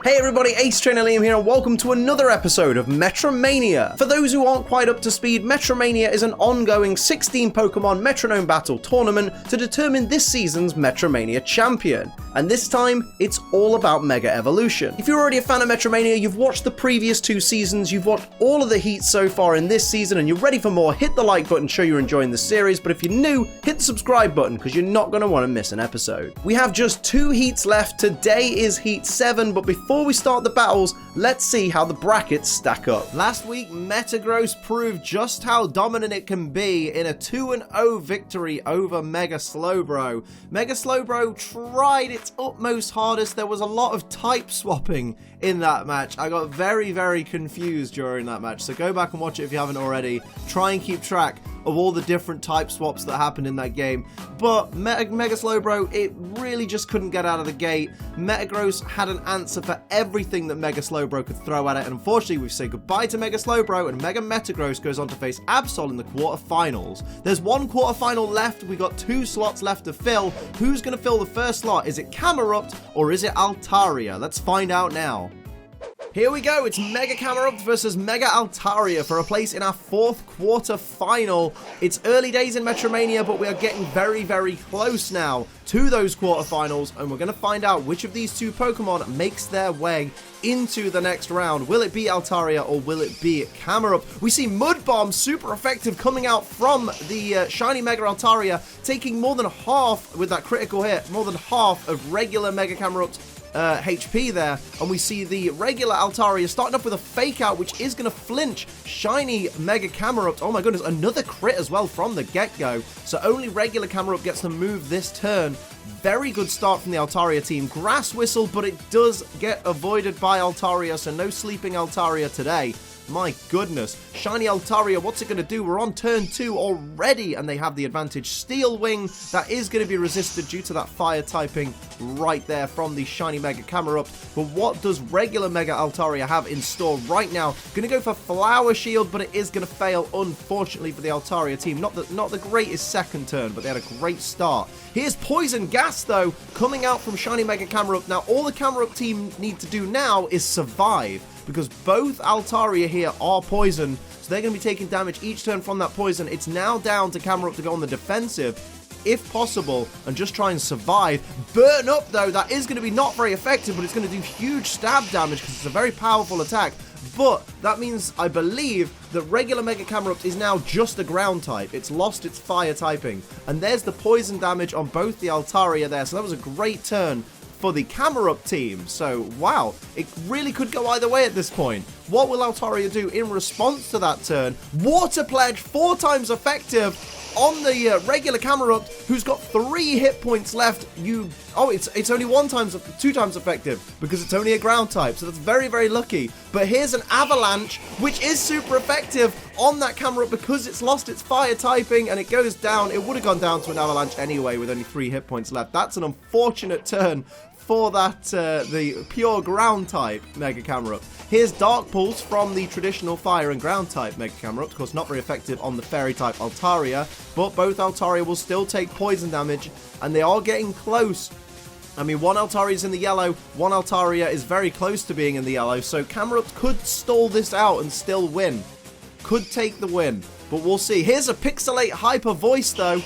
Hey everybody, Ace Trainer Liam here and welcome to another episode of MetroMania. For those who aren't quite up to speed, MetroMania is an ongoing 16 Pokémon Metronome Battle tournament to determine this season's MetroMania Champion. And this time, it's all about Mega Evolution. If you're already a fan of MetroMania, you've watched the previous 2 seasons, you've watched all of the heats so far in this season, and you're ready for more, hit the like button, show you're enjoying the series, but if you're new, hit the subscribe button, because you're not going to want to miss an episode. We have just 2 heats left, today is Heat 7, but before we start the battles, let's see how the brackets stack up. Last week, Metagross proved just how dominant it can be in a 2-0 victory over Mega Slowbro. Mega Slowbro tried its utmost hardest. There was a lot of type swapping in that match. I got very confused during that match, so go back and watch it if you haven't already. Try and keep track of all the different type swaps that happened in that game. But Mega Slowbro, it really just couldn't get out of the gate. Metagross had an answer for everything that Mega Slowbro could throw at it, and unfortunately we say goodbye to Mega Slowbro, and Mega Metagross goes on to face Absol in the quarterfinals. There's 1 quarterfinal left, we got 2 slots left to fill. Who's going to fill the first slot? Is it Camerupt or is it Altaria? Let's find out now. Here we go, it's Mega Camerupt versus Mega Altaria for a place in our 4th quarter final. It's early days in Metromania, but we are getting very close now to those quarterfinals, and we're going to find out which of these 2 Pokemon makes their way into the next round. Will it be Altaria or will it be Camerupt? We see Mud Bomb, super effective, coming out from the shiny Mega Altaria, taking more than half with that critical hit, more than half of regular Mega Camerupt HP there, and we see the regular Altaria starting off with a fake out, which is going to flinch shiny Mega Camerupt. Oh my goodness, another crit as well from the get-go, so only regular Camerupt gets to move this turn. Very good start from the Altaria team. Grass Whistle, but it does get avoided by Altaria, so no sleeping Altaria today. My goodness. Shiny Altaria, what's it going to do? We're on turn 2 already, and they have the advantage. Steel Wing, that is going to be resisted due to that fire typing right there from the shiny Mega Camerupt. But what does regular Mega Altaria have in store right now? Going to go for Flower Shield, but it is going to fail, unfortunately, for the Altaria team. Not the greatest second turn, but they had a great start. Here's Poison Gas, though, coming out from shiny Mega Camerupt. Now, all the Camerupt team need to do now is survive, because both Altaria here are poison, so they're going to be taking damage each turn from that poison. It's now down to Camerupt to go on the defensive, if possible, and just try and survive. Burn Up, though, that is going to be not very effective, but it's going to do huge stab damage because it's a very powerful attack. But that means, I believe, that regular Mega Camerupt is now just a ground type. It's lost its fire typing. And there's the poison damage on both the Altaria there, so that was a great turn for the Camerupt team. So, wow, it really could go either way at this point. What will Altaria do in response to that turn? Water Pledge, 4 times effective on the regular Camerupt, who's got 3 hit points left. It's only 2 times effective, because it's only a ground type, so that's very lucky. But here's an Avalanche, which is super effective on that Camerupt because it's lost its fire typing, and it goes down. It would have gone down to an Avalanche anyway with only 3 hit points left. That's an unfortunate turn for that, the pure ground type Mega Camerupt. Here's Dark Pulse from the traditional fire and ground type Mega Camerupt. Of course, not very effective on the fairy type Altaria, but both Altaria will still take poison damage, and they are getting close. I mean, one Altaria is in the yellow, one Altaria is very close to being in the yellow, so Camerupt could stall this out and still win. Could take the win, but we'll see. Here's a Pixelate Hyper Voice, though,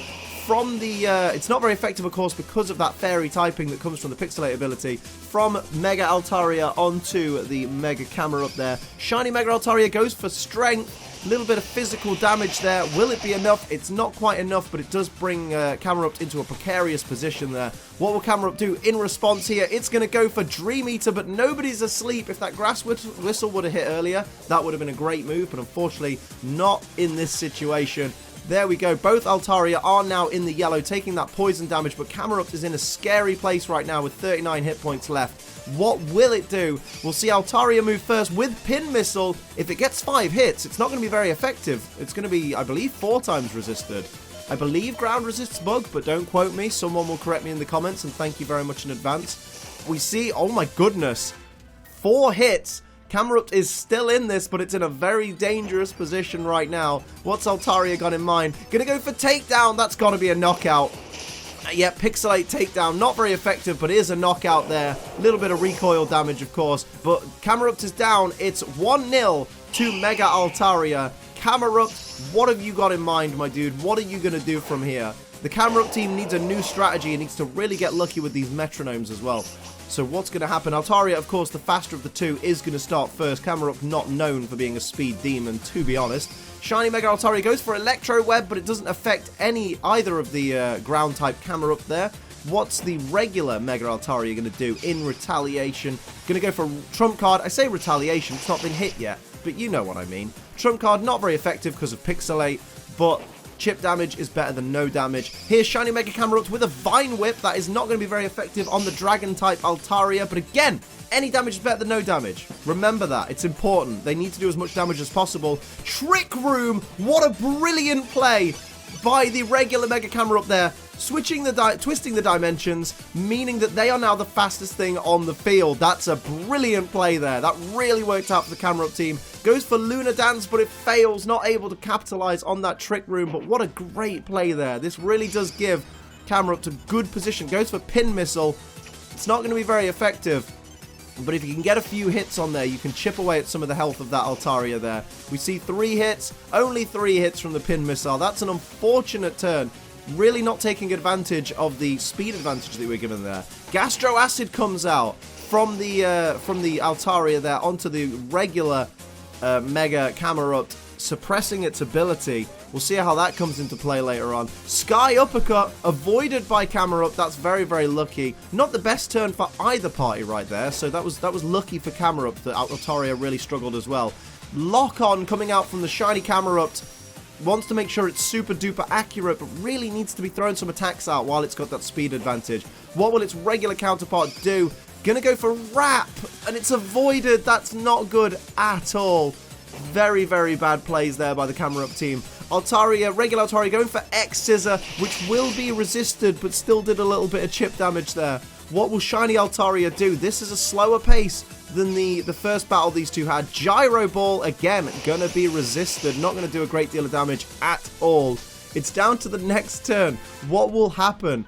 from the, it's not very effective, of course, because of that fairy typing that comes from the Pixelate ability, from Mega Altaria onto the Mega Camerupt there. Shiny Mega Altaria goes for strength, a little bit of physical damage there. Will it be enough? It's not quite enough, but it does bring Camerupt into a precarious position there. What will Camerupt do in response here? It's going to go for Dream Eater, but nobody's asleep. If that Grass Whistle would have hit earlier, that would have been a great move, but unfortunately not in this situation. There we go. Both Altaria are now in the yellow, taking that poison damage, but Camerupt is in a scary place right now with 39 hit points left. What will it do? We'll see Altaria move first with Pin Missile. If it gets 5 hits, it's not going to be very effective. It's going to be, I believe, 4 times resisted. I believe ground resists bug, but don't quote me. Someone will correct me in the comments, and thank you very much in advance. We see, oh my goodness, 4 hits. Camerupt is still in this, but it's in a very dangerous position right now. What's Altaria got in mind? Gonna go for takedown. That's gotta be a knockout. Yeah, Pixelate takedown, not very effective, but is a knockout there. A little bit of recoil damage, of course, but Camerupt is down. It's 1-0 to Mega Altaria. Camerupt, what have you got in mind, my dude? What are you going to do from here? The Camerupt team needs a new strategy and needs to really get lucky with these metronomes as well. So what's going to happen? Altaria, of course, the faster of the two, is going to start first. Camerupt not known for being a speed demon, to be honest. Shiny Mega Altaria goes for Electro Web, but it doesn't affect either of the ground-type Camerupt there. What's the regular Mega Altaria going to do in retaliation? Going to go for Trump Card. I say retaliation, it's not been hit yet, but you know what I mean. Trump Card, not very effective because of Pixelate, but chip damage is better than no damage. Here's Shiny Mega Camerupt with a Vine Whip. That is not going to be very effective on the Dragon-type Altaria, but again, any damage is better than no damage. Remember that. It's important. They need to do as much damage as possible. Trick Room! What a brilliant play by the regular Mega Camerupt there. Twisting the dimensions, meaning that they are now the fastest thing on the field. That's a brilliant play there. That really worked out for the Camerupt team. Goes for Lunar Dance, but it fails. Not able to capitalize on that Trick Room, but what a great play there. This really does give Camerupt a good position. Goes for Pin Missile. It's not going to be very effective, but if you can get a few hits on there, you can chip away at some of the health of that Altaria there. We see 3 hits, only 3 hits from the Pin Missile. That's an unfortunate turn. Really not taking advantage of the speed advantage that we're given there. Gastro Acid comes out from the Altaria there onto the regular Mega Camerupt, suppressing its ability. We'll see how that comes into play later on. Sky Uppercut avoided by Camerupt. That's very, very lucky. Not the best turn for either party right there. So that was lucky for Camerupt that Altaria really struggled as well. Lock On coming out from the shiny Camerupt. Wants to make sure it's super duper accurate, but really needs to be throwing some attacks out while it's got that speed advantage. What will its regular counterpart do? Gonna go for Wrap, and it's avoided. That's not good at all. Very, very bad plays there by the Camerupt team. Altaria, regular Altaria going for X Scissor, which will be resisted, but still did a little bit of chip damage there. What will Shiny Altaria do? This is a slower pace than the first battle these two had. Gyro Ball, again, gonna be resisted. Not gonna do a great deal of damage at all. It's down to the next turn. What will happen?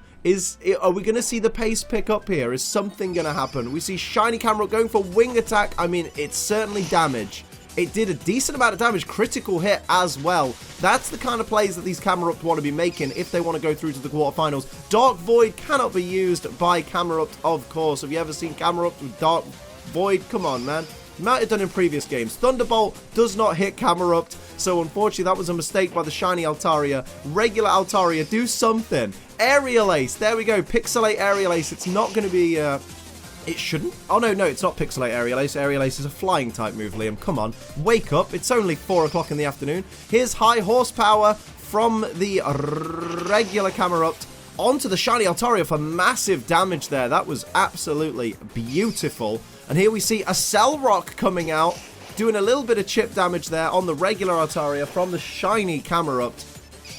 Are we gonna see the pace pick up here? Is something gonna happen? We see Shiny Camerupt going for Wing Attack. I mean, it's certainly damage. It did a decent amount of damage, critical hit as well. That's the kind of plays that these Camerupt want to be making if they want to go through to the quarterfinals. Dark Void cannot be used by Camerupt, of course. Have you ever seen Camerupt with Dark Void? Come on, man. You might have done in previous games. Thunderbolt does not hit Camerupt, so unfortunately that was a mistake by the shiny Altaria. Regular Altaria, do something. Aerial Ace, there we go. Pixelate Aerial Ace. It's not going to be... It shouldn't. Oh, no, it's not Pixelate Aerial Ace. Aerial Ace is a flying type move, Liam. Come on. Wake up. It's only 4 o'clock in the afternoon. Here's High Horsepower from the regular Camerupt onto the shiny Altaria for massive damage there. That was absolutely beautiful. And here we see a Cell Rock coming out, doing a little bit of chip damage there on the regular Altaria from the shiny Camerupt.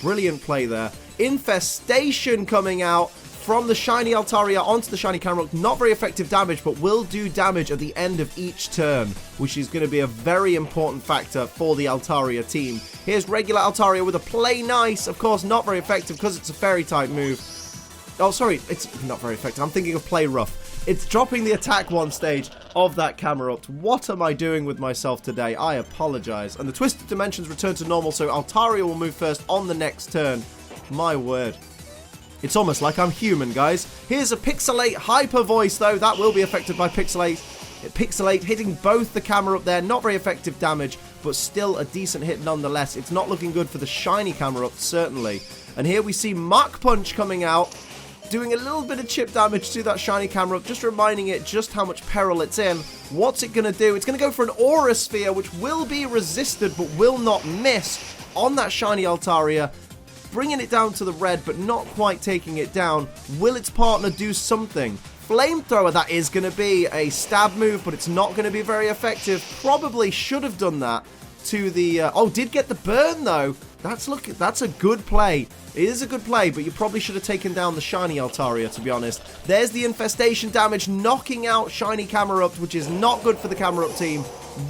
Brilliant play there. Infestation coming out from the shiny Altaria onto the shiny Camerupt. Not very effective damage, but will do damage at the end of each turn, which is going to be a very important factor for the Altaria team. Here's regular Altaria with a Play Nice. Of course, not very effective because it's a fairy type move. Oh, sorry, it's not very effective. I'm thinking of Play Rough. It's dropping the attack 1 stage of that Camerupt. What am I doing with myself today? I apologize. And the Twisted Dimensions return to normal, so Altaria will move first on the next turn. My word. It's almost like I'm human, guys. Here's a Pixelate Hyper Voice, though. That will be affected by Pixelate. Pixelate hitting both the Camerupt there. Not very effective damage, but still a decent hit nonetheless. It's not looking good for the shiny Camerupt, certainly. And here we see Mach Punch coming out, doing a little bit of chip damage to that shiny Camerupt, just reminding it just how much peril it's in. What's it going to do? It's going to go for an Aura Sphere, which will be resisted, but will not miss on that shiny Altaria. Bringing it down to the red, but not quite taking it down. Will its partner do something? Flamethrower, that is going to be a stab move, but it's not going to be very effective. Probably should have done that to the... oh, did get the burn, though. That's a good play. It is a good play, but you probably should have taken down the shiny Altaria, to be honest. There's the infestation damage, knocking out shiny Camerupt, which is not good for the Camerupt team.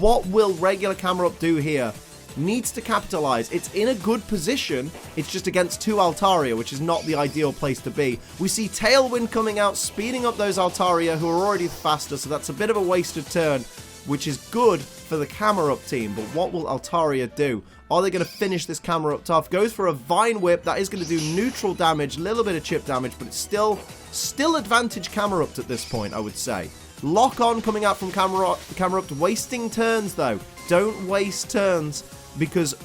What will regular Camerupt do here? needs to capitalize. It's in a good position. It's just against 2 Altaria, which is not the ideal place to be. We see Tailwind coming out, speeding up those Altaria who are already faster, so that's a bit of a wasted turn, which is good for the Camerupt team. But what will Altaria do? Are they going to finish this Camerupt off? Goes for a Vine Whip. That is going to do neutral damage, a little bit of chip damage, but it's still advantage Camerupt at this point, I would say. Lock on coming out from Camerupt, wasting turns though. Don't waste turns, because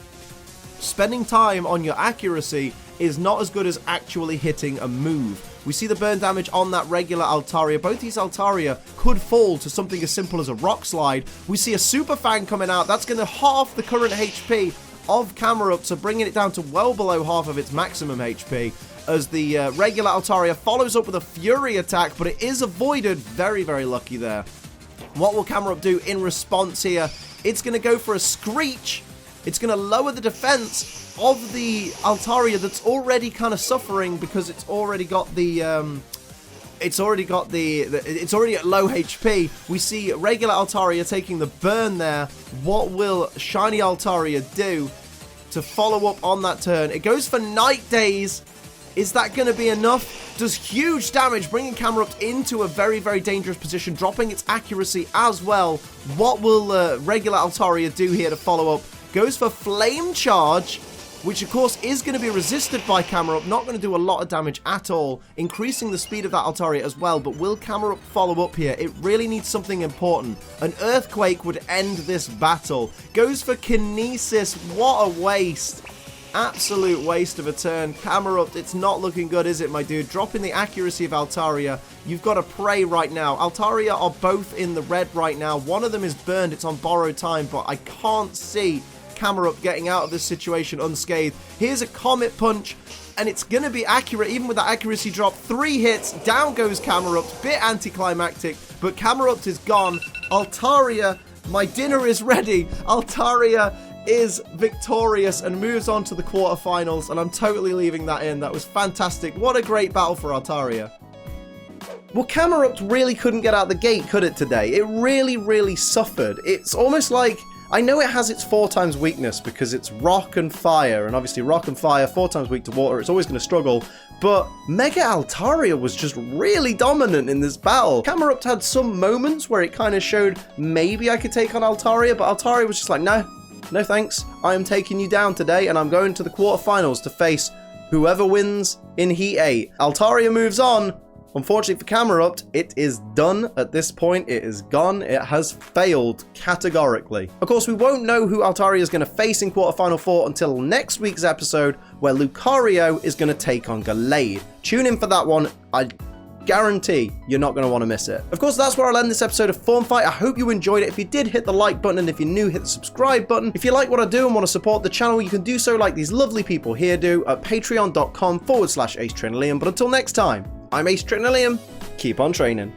spending time on your accuracy is not as good as actually hitting a move. We see the burn damage on that regular Altaria. Both these Altaria could fall to something as simple as a Rock Slide. We see a Super Fang coming out. That's going to half the current HP of Camerupt, so bringing it down to well below half of its maximum HP, as the regular Altaria follows up with a Fury attack, but it is avoided. Very, very lucky there. What will Camerupt do in response here? It's going to go for a Screech. It's going to lower the defense of the Altaria that's already kind of suffering, because it's already got the it's already at low HP. We see regular Altaria taking the burn there. What will shiny Altaria do to follow up on that turn? It goes for Night Daze. Is that going to be enough? Does huge damage, bringing Camerupt into a very, very dangerous position, dropping its accuracy as well. What will regular Altaria do here to follow up? Goes for Flame Charge, which of course is going to be resisted by Camerupt, not going to do a lot of damage at all, increasing the speed of that Altaria as well. But will Camerupt follow up here? It really needs something important. An Earthquake would end this battle. Goes for Kinesis. What a waste. Absolute waste of a turn. Camerupt, it's not looking good, is it, my dude? Dropping the accuracy of Altaria. You've got to pray right now. Altaria are both in the red right now. One of them is burned. It's on borrowed time, but I can't see Camerupt getting out of this situation unscathed. Here's a Comet Punch, and it's going to be accurate even with that accuracy drop. 3 hits, down goes Camerupt. Bit anticlimactic, but Camerupt is gone. Altaria, my dinner is ready. Altaria is victorious and moves on to the quarterfinals, and I'm totally leaving that in. That was fantastic. What a great battle for Altaria. Well, Camerupt really couldn't get out the gate, could it, today? It really, really suffered. It's almost like, I know it has its 4 times weakness because it's rock and fire, and obviously rock and fire, 4 times weak to water, it's always going to struggle, but Mega Altaria was just really dominant in this battle. Camerupt had some moments where it kind of showed maybe I could take on Altaria, but Altaria was just like, no thanks, I am taking you down today, and I'm going to the quarterfinals to face whoever wins in Heat 8. Altaria moves on. Unfortunately for Camerupt, it is done at this point. It is gone. It has failed categorically. Of course, we won't know who Altaria is going to face in quarterfinal 4 until next week's episode, where Lucario is going to take on Gallade. Tune in for that one. I guarantee you're not going to want to miss it. Of course, that's where I'll end this episode of Form Fight. I hope you enjoyed it. If you did, hit the like button, and if you're new, hit the subscribe button. If you like what I do and want to support the channel, you can do so like these lovely people here do at patreon.com/AceTrainer Liam. But until next time, I'm Ace Trainer Liam. Keep on training.